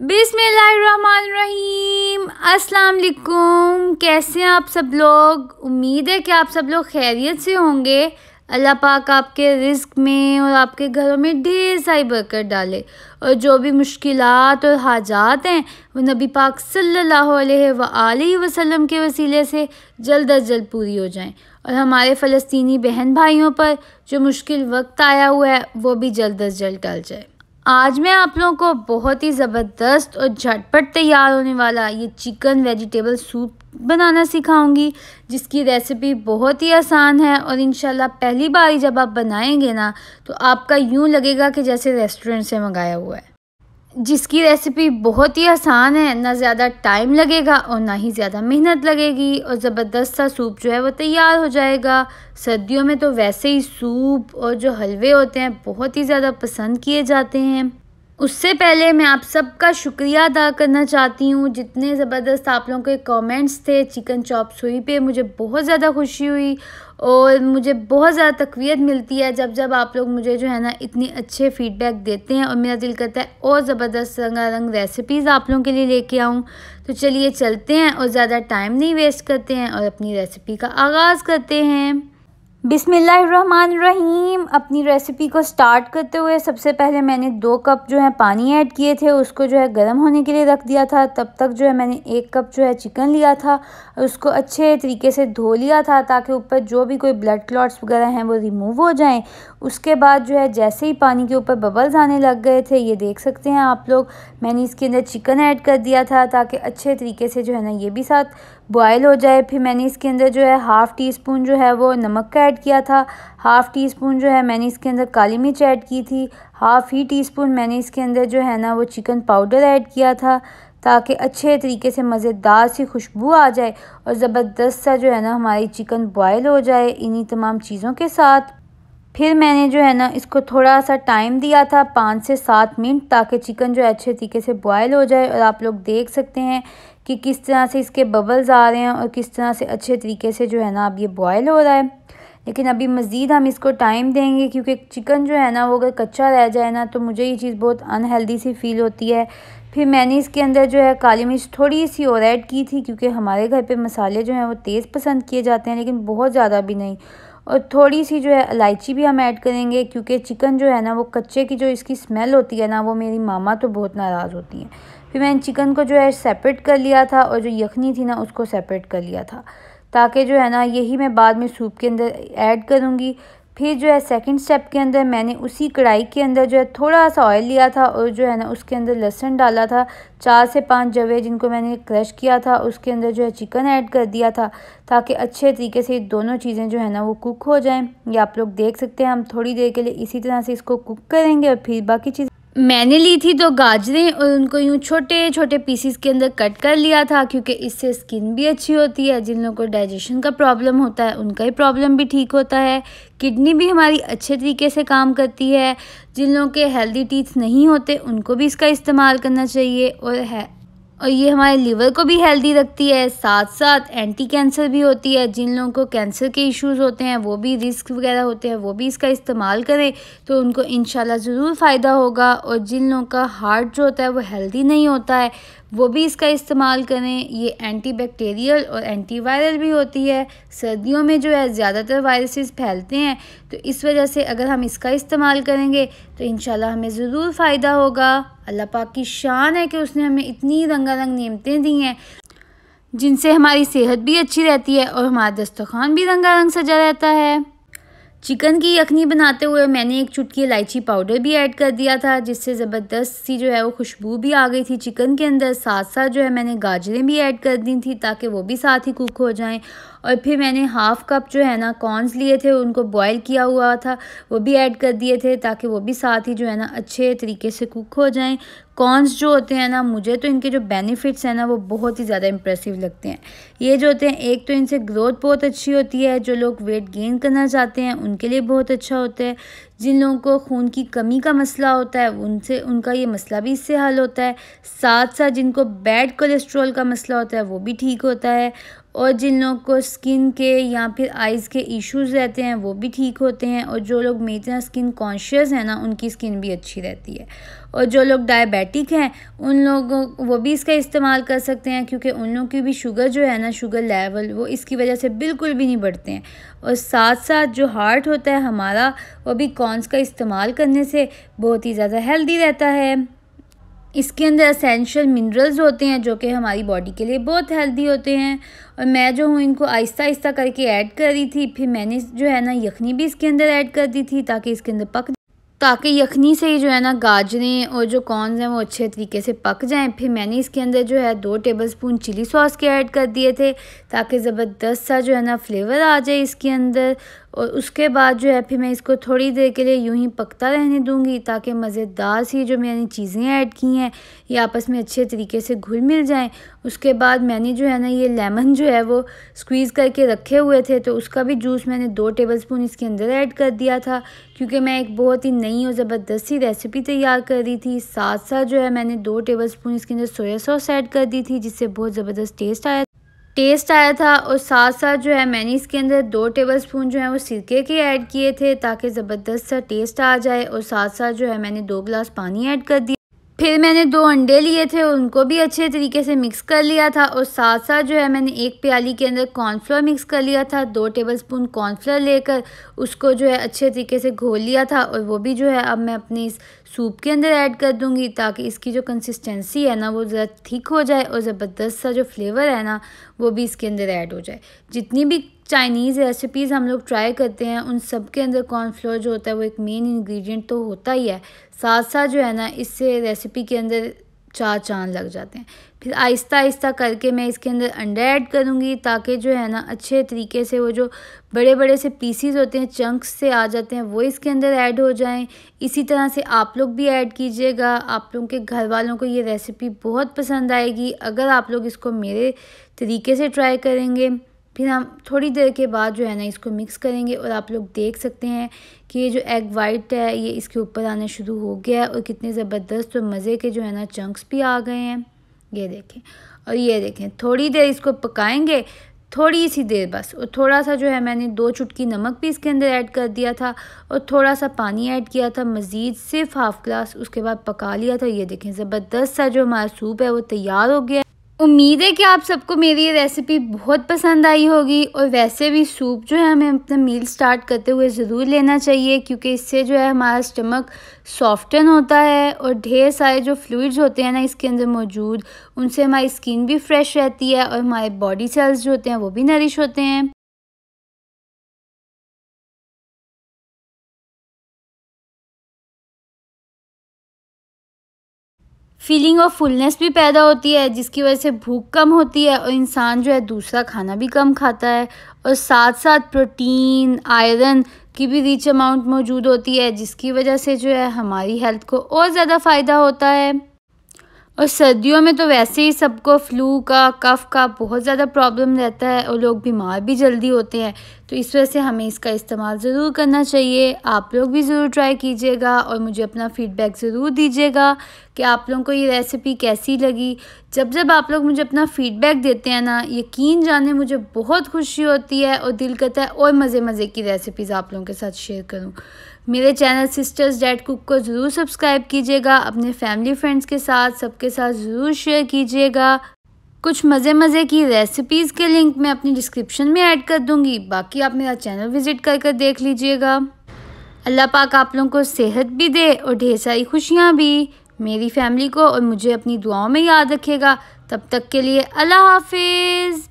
बिस्मिल्लाहिर्रहमानिर्रहीम। अस्सलाम वालेकुम। कैसे हैं आप सब लोग? उम्मीद है कि आप सब लोग खैरियत से होंगे। अल्लाह पाक आपके रिज़्क में और आपके घरों में ढेर सारी बरकत डाले और जो भी मुश्किलात और हाजात हैं वो नबी पाक सल्लल्लाहु अलैहि वसल्लम के वसीले से जल्द अज जल्द पूरी हो जाएं और हमारे फ़लस्तीनी बहन भाइयों पर जो मुश्किल वक्त आया हुआ है वो भी जल्द अज जल्द टल जाए। आज मैं आप लोगों को बहुत ही ज़बरदस्त और झटपट तैयार होने वाला ये चिकन वेजिटेबल सूप बनाना सिखाऊंगी, जिसकी रेसिपी बहुत ही आसान है और इंशाल्लाह पहली बार जब आप बनाएंगे ना तो आपका यूँ लगेगा कि जैसे रेस्टोरेंट से मंगाया हुआ है। जिसकी रेसिपी बहुत ही आसान है, ना ज़्यादा टाइम लगेगा और ना ही ज़्यादा मेहनत लगेगी और ज़बरदस्त सा सूप जो है वो तैयार हो जाएगा। सर्दियों में तो वैसे ही सूप और जो हलवे होते हैं बहुत ही ज़्यादा पसंद किए जाते हैं। उससे पहले मैं आप सबका शुक्रिया अदा करना चाहती हूँ। जितने ज़बरदस्त आप लोगों के कमेंट्स थे चिकन चॉप सुई पे, मुझे बहुत ज़्यादा खुशी हुई और मुझे बहुत ज़्यादा तक़वियत मिलती है जब आप लोग मुझे जो है ना इतने अच्छे फ़ीडबैक देते हैं और मेरा दिल करता है और ज़बरदस्त रंगारंग रेसिपीज़ आप लोगों के लिए लेके आऊँ। तो चलिए चलते हैं और ज़्यादा टाइम नहीं वेस्ट करते हैं और अपनी रेसिपी का आगाज़ करते हैं। बिस्मिल्लाहिर्रहमानिर्रहीम। अपनी रेसिपी को स्टार्ट करते हुए सबसे पहले मैंने 2 कप जो है पानी ऐड किए थे, उसको जो है गर्म होने के लिए रख दिया था। तब तक जो है मैंने 1 कप जो है चिकन लिया था और उसको अच्छे तरीके से धो लिया था ताकि ऊपर जो भी कोई ब्लड क्लॉट्स वगैरह हैं वो रिमूव हो जाएं। उसके बाद जो है जैसे ही पानी के ऊपर बबल्स आने लग गए थे, ये देख सकते हैं आप लोग, मैंने इसके अंदर चिकन ऐड कर दिया था ताकि अच्छे तरीके से जो है ना ये भी साथ बॉयल हो जाए। फिर मैंने इसके अंदर जो है हाफ़ टी स्पून जो है वो नमक का ऐड किया था, हाफ़ टी स्पून जो है मैंने इसके अंदर काली मिर्च ऐड की थी, हाफ़ ही टी स्पून मैंने इसके अंदर जो है ना वो चिकन पाउडर ऐड किया था ताकि अच्छे तरीके से मज़ेदार सी खुशबू आ जाए और ज़बरदस्त सा जो है ना हमारी चिकन बॉयल हो जाए इन्हीं तमाम चीज़ों के साथ। फिर मैंने जो है ना इसको थोड़ा सा टाइम दिया था 5 से 7 मिनट ताकि चिकन जो है अच्छे तरीके से बॉयल हो जाए और आप लोग देख सकते हैं कि किस तरह से इसके बबल्स आ रहे हैं और किस तरह से अच्छे तरीके से जो है ना अब ये बॉयल हो रहा है। लेकिन अभी मज़ीद हम इसको टाइम देंगे क्योंकि चिकन जो है ना वो अगर कच्चा रह जाए ना तो मुझे ये चीज़ बहुत अनहेल्दी सी फ़ील होती है। फिर मैंने इसके अंदर जो है काली मिर्च थोड़ी सी और ऐड की थी क्योंकि हमारे घर पे मसाले जो हैं वो तेज़ पसंद किए जाते हैं लेकिन बहुत ज़्यादा भी नहीं, और थोड़ी सी जो है इलायची भी हम ऐड करेंगे क्योंकि चिकन जो है ना वो कच्चे की जो इसकी स्मेल होती है ना वो मेरी मामा तो बहुत नाराज़ होती हैं। फिर मैंने चिकन को जो है सेपरेट कर लिया था और जो यखनी थी ना उसको सेपरेट कर लिया था ताकि जो है ना यही मैं बाद में सूप के अंदर ऐड करूँगी। फिर जो है सेकंड स्टेप के अंदर मैंने उसी कढ़ाई के अंदर जो है थोड़ा सा ऑयल लिया था और जो है ना उसके अंदर लहसुन डाला था, 4 से 5 जवे जिनको मैंने क्रश किया था, उसके अंदर जो है चिकन ऐड कर दिया था ताकि अच्छे तरीके से दोनों चीज़ें जो है ना वो कुक हो जाएं। ये आप लोग देख सकते हैं। हम थोड़ी देर के लिए इसी तरह से इसको कुक करेंगे और फिर बाकी चीज़ मैंने ली थी 2 गाजरें और उनको यूँ छोटे छोटे पीसीस के अंदर कट कर लिया था क्योंकि इससे स्किन भी अच्छी होती है। जिन लोगों को डाइजेशन का प्रॉब्लम होता है उनका ही प्रॉब्लम भी ठीक होता है, किडनी भी हमारी अच्छे तरीके से काम करती है। जिन लोगों के हेल्दी टीथ नहीं होते उनको भी इसका इस्तेमाल करना चाहिए और ये हमारे लिवर को भी हेल्दी रखती है, साथ साथ एंटी कैंसर भी होती है। जिन लोगों को कैंसर के इश्यूज़ होते हैं वो भी रिस्क वगैरह होते हैं वो भी इसका इस्तेमाल करें तो उनको इंशाल्लाह ज़रूर फ़ायदा होगा। और जिन लोगों का हार्ट जो होता है वो हेल्दी नहीं होता है वो भी इसका इस्तेमाल करें। ये एंटी बैक्टीरियल और एंटीवायरल भी होती है। सर्दियों में जो है ज़्यादातर वायरसेस फैलते हैं तो इस वजह से अगर हम इसका इस्तेमाल करेंगे तो इंशाल्लाह हमें ज़रूर फ़ायदा होगा। अल्लाह पाक की शान है कि उसने हमें इतनी रंगारंग नेमतें दी हैं जिनसे हमारी सेहत भी अच्छी रहती है और हमारा दस्तरखान भी रंगारंग सजा रहता है। चिकन की यखनी बनाते हुए मैंने 1 चुटकी इलायची पाउडर भी ऐड कर दिया था जिससे ज़बरदस्त सी जो है वो खुशबू भी आ गई थी चिकन के अंदर। साथ साथ जो है मैंने गाजरें भी ऐड कर दी थी ताकि वो भी साथ ही कुक हो जाएं। और फिर मैंने हाफ़ कप जो है ना कॉर्न्स लिए थे, उनको बॉयल किया हुआ था, वो भी ऐड कर दिए थे ताकि वो भी साथ ही जो है ना अच्छे तरीके से कुक हो जाएं। कॉर्न्स जो होते हैं ना मुझे तो इनके जो बेनिफिट्स हैं ना वो बहुत ही ज़्यादा इंप्रेसिव लगते हैं। ये जो होते हैं एक तो इनसे ग्रोथ बहुत अच्छी होती है, जो लोग वेट गेन करना चाहते हैं उनके लिए बहुत अच्छा होता है। जिन लोगों को खून की कमी का मसला होता है उनका ये मसला भी इससे हल होता है। साथ साथ जिनको बैड कोलेस्ट्रॉल का मसला होता है वो भी ठीक होता है। और जिन लोगों को स्किन के या फिर आइज़ के इश्यूज़ रहते हैं वो भी ठीक होते हैं, और जो लोग मेरी तरह स्किन कॉन्शियस हैं ना उनकी स्किन भी अच्छी रहती है। और जो लोग डायबिटिक हैं उन लोगों वो भी इसका इस्तेमाल कर सकते हैं, क्योंकि उन लोगों की भी शुगर जो है ना, शुगर लेवल वो इसकी वजह से बिल्कुल भी नहीं बढ़ते हैं। और साथ साथ जो हार्ट होता है हमारा, वो भी कॉर्न्स का इस्तेमाल करने से बहुत ही ज़्यादा हेल्दी रहता है। इसके अंदर एसेंशियल मिनरल्स होते हैं जो कि हमारी बॉडी के लिए बहुत हेल्दी होते हैं। और मैं जो हूँ इनको आहिस्ता आहिस्ता करके ऐड कर रही थी। फिर मैंने जो है ना यखनी भी इसके अंदर ऐड कर दी थी ताकि इसके अंदर ताकि यखनी से ही जो है ना गाजरें और जो कॉर्न्स हैं वो अच्छे तरीके से पक जाएं। फिर मैंने इसके अंदर जो है 2 टेबलस्पून चिली सॉस के ऐड कर दिए थे ताकि ज़बरदस्त सा जो है ना फ्लेवर आ जाए इसके अंदर। और उसके बाद जो है फिर मैं इसको थोड़ी देर के लिए यूं ही पकता रहने दूंगी ताकि मज़ेदार सी जो मैंने चीज़ें ऐड की हैं ये आपस में अच्छे तरीके से घुल मिल जाएं। उसके बाद मैंने जो है ना ये लेमन जो है वो स्क्वीज़ करके रखे हुए थे, तो उसका भी जूस मैंने 2 टेबलस्पून इसके अंदर ऐड कर दिया था, क्योंकि मैं एक बहुत ही नई और ज़बरदस्त सी रेसिपी तैयार कर रही थी। साथ साथ जो है मैंने 2 टेबलस्पून इसके अंदर सोया सॉस ऐड कर दी थी, जिससे बहुत ज़बरदस्त टेस्ट आया था। और साथ साथ जो है मैंने इसके अंदर 2 टेबलस्पून जो है वो सिरके के ऐड किए थे ताकि ज़बरदस्त सा टेस्ट आ जाए। और साथ साथ जो है मैंने 2 गिलास पानी ऐड कर दिया। फिर मैंने 2 अंडे लिए थे, उनको भी अच्छे तरीके से मिक्स कर लिया था। और साथ साथ जो है मैंने 1 प्याली के अंदर कॉर्नफ्लोर मिक्स कर लिया था। 2 टेबलस्पून कॉर्नफ्लोर लेकर उसको जो है अच्छे तरीके से घोल लिया था, और वो भी जो है अब मैं अपने इस सूप के अंदर ऐड कर दूंगी ताकि इसकी जो कंसिस्टेंसी है ना वो ज़रा थिक हो जाए और ज़बरदस्त सा जो फ्लेवर है ना वो भी इसके अंदर ऐड हो जाए। जितनी भी चाइनीज़ रेसिपीज़ हम लोग ट्राई करते हैं उन सब के अंदर कॉर्नफ्लोर जो होता है वो एक मेन इंग्रेडिएंट तो होता ही है। साथ साथ जो है ना इससे रेसिपी के अंदर 4 चांद लग जाते हैं। फिर आहिस्ता आहिस्ता करके मैं इसके अंदर अंडा ऐड करूँगी ताकि जो है ना अच्छे तरीके से वो जो बड़े बड़े से पीसीज होते हैं, चंक्स से आ जाते हैं, वो इसके अंदर ऐड हो जाएं। इसी तरह से आप लोग भी ऐड कीजिएगा। आप लोगों के घर वालों को ये रेसिपी बहुत पसंद आएगी अगर आप लोग इसको मेरे तरीके से ट्राई करेंगे। फिर हम थोड़ी देर के बाद जो है ना इसको मिक्स करेंगे, और आप लोग देख सकते हैं कि ये जो एग वाइट है ये इसके ऊपर आना शुरू हो गया है, और कितने ज़बरदस्त और मज़े के जो है ना चंक्स भी आ गए हैं, ये देखें। और ये देखें, थोड़ी देर इसको पकाएंगे, थोड़ी सी देर बस। और थोड़ा सा जो है मैंने 2 चुटकी नमक भी इसके अंदर ऐड कर दिया था, और थोड़ा सा पानी ऐड किया था मज़ीद, सिर्फ हाफ़ ग्लास। उसके बाद पका लिया था। ये देखें, ज़बरदस्त सा जो हमारा सूप है वो तैयार हो गया। उम्मीद है कि आप सबको मेरी ये रेसिपी बहुत पसंद आई होगी। और वैसे भी सूप जो है हमें अपना मील स्टार्ट करते हुए ज़रूर लेना चाहिए, क्योंकि इससे जो है हमारा स्टमक सॉफ्टन होता है, और ढेर सारे जो फ्लूइड्स होते हैं ना इसके अंदर मौजूद, उनसे हमारी स्किन भी फ्रेश रहती है, और हमारे बॉडी सेल्स जो होते हैं वो भी नरिश होते हैं। फीलिंग ऑफ फुलनेस भी पैदा होती है, जिसकी वजह से भूख कम होती है और इंसान जो है दूसरा खाना भी कम खाता है। और साथ साथ प्रोटीन, आयरन की भी रिच अमाउंट मौजूद होती है, जिसकी वजह से जो है हमारी हेल्थ को और ज़्यादा फ़ायदा होता है। और सर्दियों में तो वैसे ही सबको फ्लू का, कफ़ का बहुत ज़्यादा प्रॉब्लम रहता है, और लोग बीमार भी जल्दी होते हैं। तो इस वजह से हमें इसका इस्तेमाल ज़रूर करना चाहिए। आप लोग भी ज़रूर ट्राई कीजिएगा और मुझे अपना फ़ीडबैक ज़रूर दीजिएगा कि आप लोगों को ये रेसिपी कैसी लगी। जब आप लोग मुझे अपना फ़ीडबैक देते हैं ना, यकीन जाने मुझे बहुत खुशी होती है, और दिल करता है और मज़े मज़े की रेसिपीज़ आप लोगों के साथ शेयर करूँ। मेरे चैनल सिस्टर्स डैड कुक को ज़रूर सब्सक्राइब कीजिएगा, अपने फैमिली फ्रेंड्स के साथ सबके साथ ज़रूर शेयर कीजिएगा। कुछ मज़े की रेसिपीज़ के लिंक मैं अपनी डिस्क्रिप्शन में ऐड कर दूँगी, बाकी आप मेरा चैनल विज़िट कर देख लीजिएगा। अल्लाह पाक आप लोगों को सेहत भी दे और ढेर सारी खुशियाँ भी। मेरी फैमिली को और मुझे अपनी दुआओं में याद रखिएगा। तब तक के लिए अल्लाह हाफिज़।